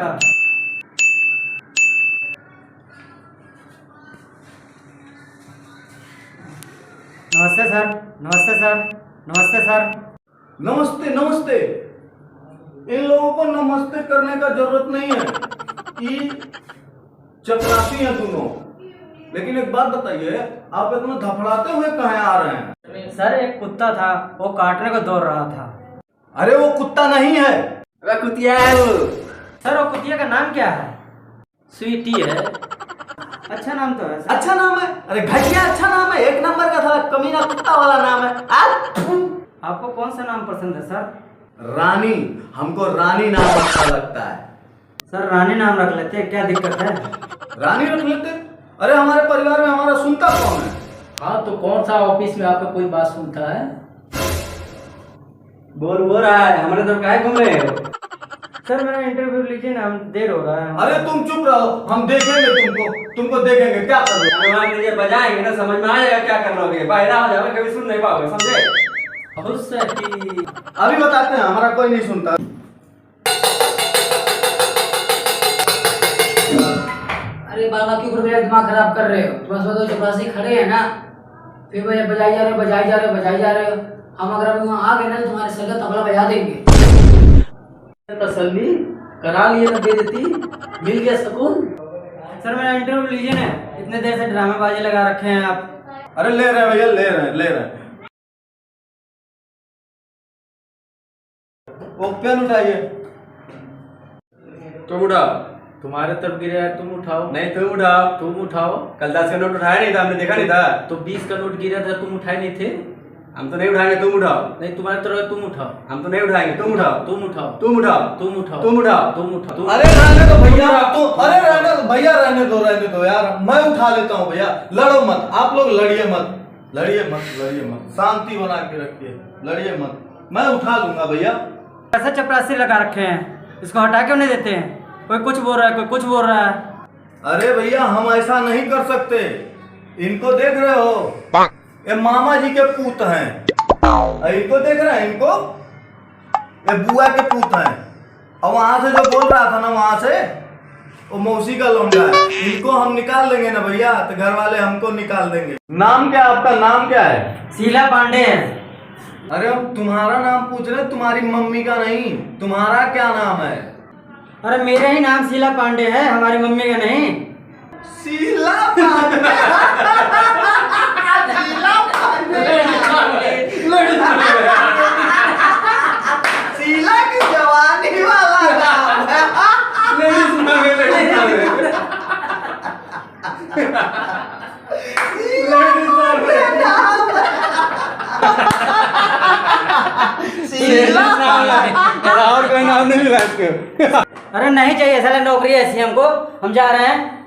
नमस्कार। नमस्ते सर। नमस्ते सर। नमस्ते सर। नमस्ते नमस्ते। इन लोगों को नमस्ते करने का जरूरत नहीं है कि चपरासी हैं दोनों। लेकिन एक बात बताइए, आप इतना धफड़ाते हुए कहाँ आ रहे हैं? सर एक कुत्ता था, वो काटने को दौड़ रहा था। अरे वो कुत्ता नहीं है, अबे कुतिया है वो। सर वो कुतिया का नाम क्या है? स्वीटी है। अच्छा नाम तो है सर। अच्छा नाम है? अरे घटिया अच्छा नाम है, एक नंबर का था, कमीना कुत्ता वाला नाम है। आपको कौन सा नाम पसंद है सर? रानी। हमको रानी नाम अच्छा लगता है। सर रानी नाम रख लेते हैं, क्या दिक्कत है? रानी रख लेते? अरे हमारे परिवार में हमारा सुनता कौन है? हाँ तो कौन सा ऑफिस में आपका कोई बात सुनता है? बोल रहा है, हमारे तरफ काहे घूम रहे हो? सर मेरा इंटरव्यू लीजिए ना, हम देर हो रहा है। अरे तुम चुप रहो, हम देखेंगे तुमको देखेंगे क्या करोगे। बजाएंगे ना, समझ में आ जाएगा क्या कर लोगे। बाहर हो जाओगे, कभी सुन नहीं पाओगे, समझे? बहुत सही। अभी बताते हैं, हमारा कोई नहीं सुनता। अरे बाबा क्यों मेरा दिमाग खराब कर रहे हो? तुम्हारे तो चपरासी खड़े हैं ना, फिर मुझे बजाई जा रहे हो, बजाई जा रहे हो, बजाई जा रहे हो। हम अगर अभी वहाँ आ गए ना तो तुम्हारे सर का तबला बजा देंगे। तसल्ली करा लिए ना, बेइज्जती मिल गया सुकून। सर मेरा इंटरव्यू लीजिए ना, इतने देर से ड्रामेबाजी लगा रखे हैं आप। अरे ले रहे हैं भैया, ले रहे हैं। वो पेन उठाइए। तुम उठाओ। तुम्हारे तरफ गिरा है, तुम उठाओ। नहीं तुम उठाओ। तुम उठाओ। कल 10 का नोट उठाया नहीं था, हमने देखा नहीं था। तो 20 का नोट गिरा था, तुम उठाए नहीं थे? हम तो नहीं उठाएंगे, तुम उठाओ। नहीं तुम्हारे तरफ तुम उठाओ। हम तो नहीं उठाएंगे, तुम उठाओ। तुम उठाओ। तुम उठाओ। तुम उठाओ। तुम उठाओ। तुम उठाओ। अरे रहने दो भैया, अरे रहने दो यार, मैं उठा लेता हूँ भैया। लड़ो मत, आप लोग लड़िए मत, शांति बना के रखिए, लड़िए मत, मैं उठा लूंगा भैया। ऐसा चपरासी लगा रखे हैं, इसको हटा क्यों नहीं देते हैं? कोई कुछ बोल रहा है, कोई कुछ बोल रहा है। अरे भैया हम ऐसा नहीं कर सकते। इनको देख रहे हो, ये मामा जी के पूत हैं। इनको देख रहे हैं, इनको ये बुआ के पूत हैं। और वहां से जो बोल रहा था ना, वहां से वो मौसी का लौंडा है। इनको हम निकाल लेंगे ना भैया, तो घर वाले हमको निकाल देंगे। नाम क्या, आपका नाम क्या है? शीला पांडे है। अरे हम तुम्हारा नाम पूछ रहे, तुम्हारी मम्मी का नहीं। तुम्हारा क्या नाम है? अरे मेरा ही नाम शीला पांडे है, हमारी मम्मी का नहीं। शीला पांडे। शीला की जवानी वाला नाम है। शीला और कोई नाम नहीं मिला इसको। अरे नहीं चाहिए साला, नौकरी ऐसी हमको, हम जा रहे हैं।